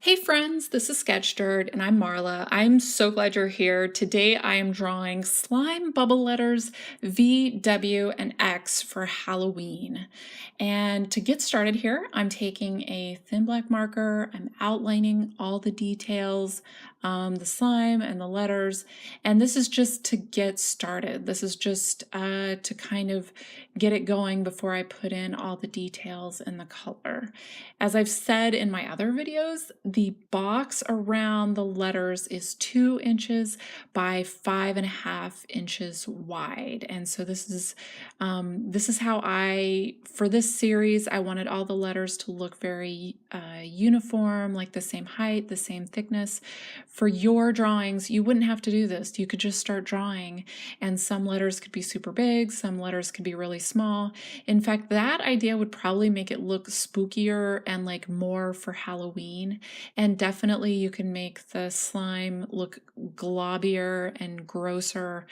Hey friends, this is Sketched and I'm Marla. I'm so glad you're here. Today I am drawing slime bubble letters V, W, and X for Halloween. And to get started here, I'm taking a thin black marker, I'm outlining all the details, the slime and the letters, and this is just to get started. This is just to kind of get it going before I put in all the details and the color. As I've said in my other videos, the box around the letters is 2 inches by 5.5 inches wide. And so this is how for this series, I wanted all the letters to look very uniform, like the same height, the same thickness. For your drawings, you wouldn't have to do this. You could just start drawing, and some letters could be super big, some letters could be really small. In fact, that idea would probably make it look spookier and like more for Halloween. And definitely you can make the slime look globbier and grosser.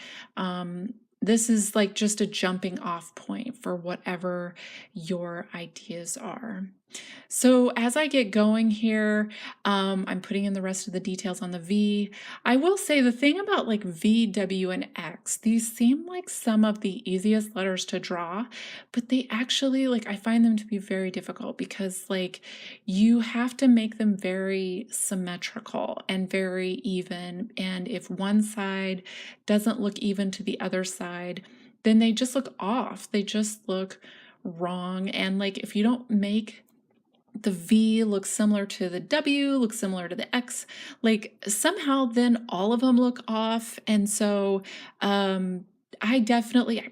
This is like just a jumping off point for whatever your ideas are. So as I get going here, I'm putting in the rest of the details on the V. I will say the thing about like V, W, and X, these seem like some of the easiest letters to draw, but they actually, like, I find them to be very difficult because like you have to make them very symmetrical and very even. And if one side doesn't look even to the other side, then they just look off. They just look wrong. And like if you don't make the V look similar to the W, look similar to the X, like somehow then all of them look off. And so I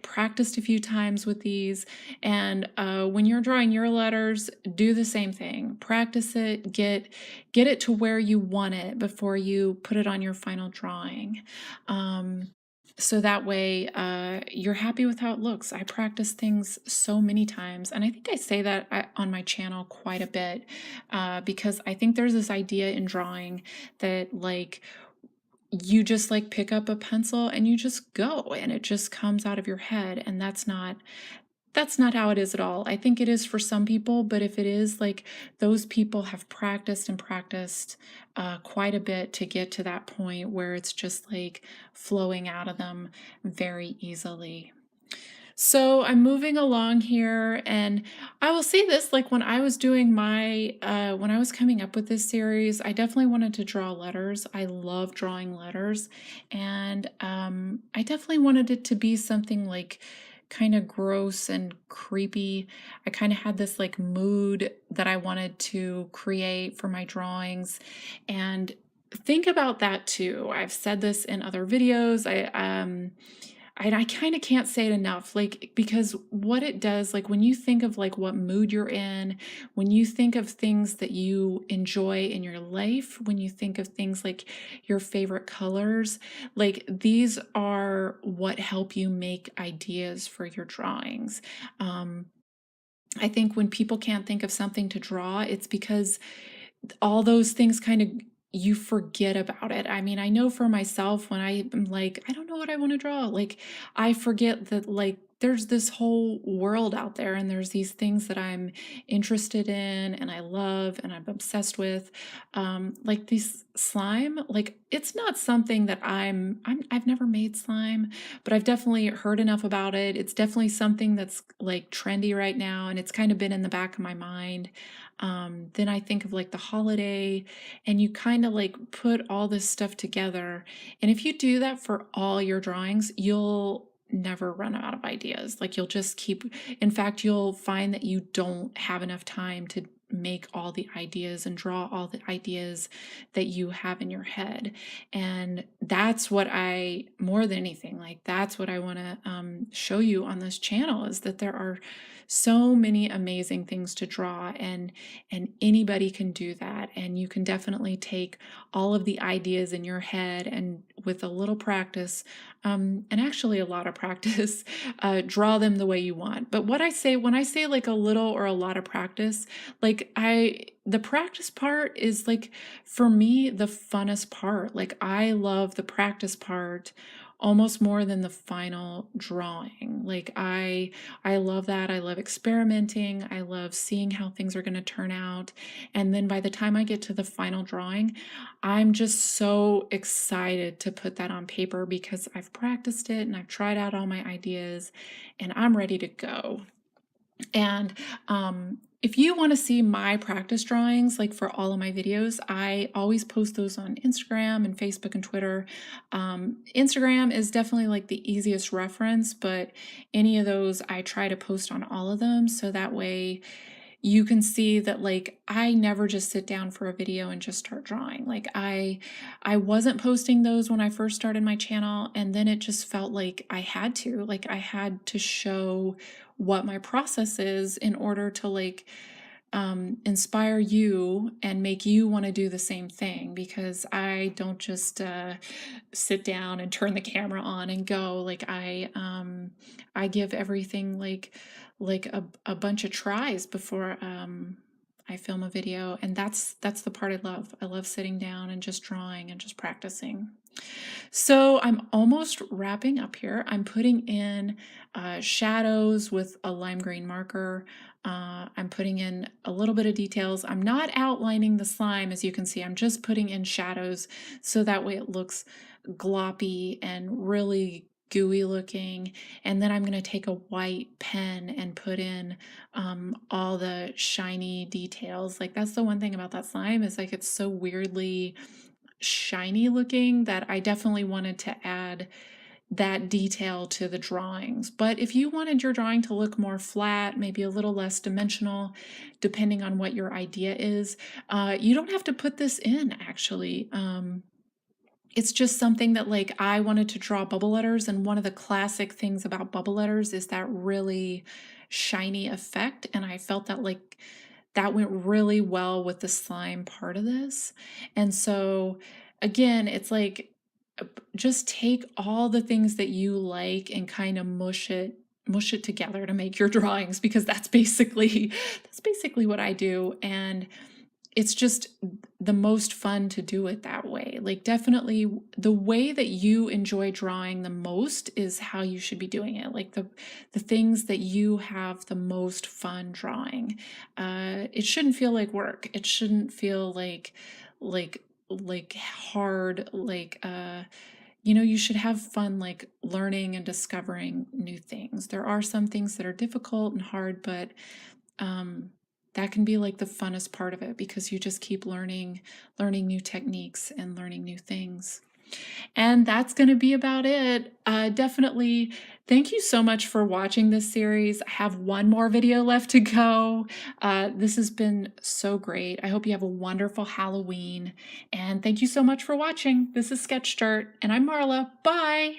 practiced a few times with these, and when you're drawing your letters, do the same thing. Practice it, get it to where you want it before you put it on your final drawing. So that way you're happy with how it looks. I practice things so many times, and I think I say that on my channel quite a bit because I think there's this idea in drawing that like you just like pick up a pencil and you just go and it just comes out of your head, and that's not how it is at all. I think it is for some people, but if it is, like, those people have practiced and practiced quite a bit to get to that point where it's just like flowing out of them very easily. So I'm moving along here, and I will say this, like when I was doing when I was coming up with this series, I definitely wanted to draw letters. I love drawing letters, and I definitely wanted it to be something like kind of gross and creepy. I kind of had this like mood that I wanted to create for my drawings, and think about that too. I've said this in other videos. I kind of can't say it enough, like, because what it does, like when you think of like what mood you're in, when you think of things that you enjoy in your life, when you think of things like your favorite colors, like these are what help you make ideas for your drawings. I think when people can't think of something to draw, it's because all those things kind of you forget about it. I mean, I know for myself when I'm like, I don't know what I want to draw, like I forget that like there's this whole world out there and there's these things that I'm interested in and I love and I'm obsessed with. Like this slime, like it's not something that I've never made slime, but I've definitely heard enough about it. It's definitely something that's like trendy right now, and it's kind of been in the back of my mind. Then I think of like the holiday, and you kind of like put all this stuff together. And if you do that for all your drawings, you'll never run out of ideas. Like you'll just keep, in fact, you'll find that you don't have enough time to make all the ideas and draw all the ideas that you have in your head. And that's what more than anything, like that's what I want to show you on this channel, is that there are so many amazing things to draw, and anybody can do that. And you can definitely take all of the ideas in your head and with a little practice, and actually a lot of practice, draw them the way you want. But when I say like a little or a lot of practice, like the practice part is like, for me, the funnest part. Like I love the practice part almost more than the final drawing. Like I love that. I love experimenting. I love seeing how things are going to turn out. And then by the time I get to the final drawing, I'm just so excited to put that on paper because I've practiced it and I've tried out all my ideas and I'm ready to go. And if you want to see my practice drawings, like for all of my videos, I always post those on Instagram and Facebook and Twitter. Instagram is definitely like the easiest reference, but any of those I try to post on all of them, so that way you can see that like I never just sit down for a video and just start drawing. Like I wasn't posting those when I first started my channel, and then it just felt like I had to show what my process is in order to like inspire you and make you want to do the same thing, because I don't just sit down and turn the camera on and go. Like I give everything like a bunch of tries before I film a video, and that's the part I love. I love sitting down and just drawing and just practicing. So I'm almost wrapping up here. I'm putting in shadows with a lime green marker. I'm putting in a little bit of details. I'm not outlining the slime, as you can see. I'm just putting in shadows so that way it looks gloppy and really gooey looking. And then I'm going to take a white pen and put in all the shiny details. Like that's the one thing about that slime, is like it's so weirdly shiny looking that I definitely wanted to add that detail to the drawings. But if you wanted your drawing to look more flat, maybe a little less dimensional, depending on what your idea is, you don't have to put this in actually. It's just something that like I wanted to draw bubble letters, and one of the classic things about bubble letters is that really shiny effect, and I felt that like that went really well with the slime part of this. And so again, it's like just take all the things that you like and kind of mush it together to make your drawings, because that's basically what I do. And it's just the most fun to do it that way. Like definitely the way that you enjoy drawing the most is how you should be doing it. Like the things that you have the most fun drawing. It shouldn't feel like work. It shouldn't feel like hard, like you should have fun, like learning and discovering new things. There are some things that are difficult and hard, but that can be like the funnest part of it, because you just keep learning new techniques and learning new things. And that's going to be about it. Definitely thank you so much for watching this series. I have one more video left to go. This has been so great. I hope you have a wonderful Halloween. And thank you so much for watching. This is Sketch Dirt, and I'm Marla. Bye!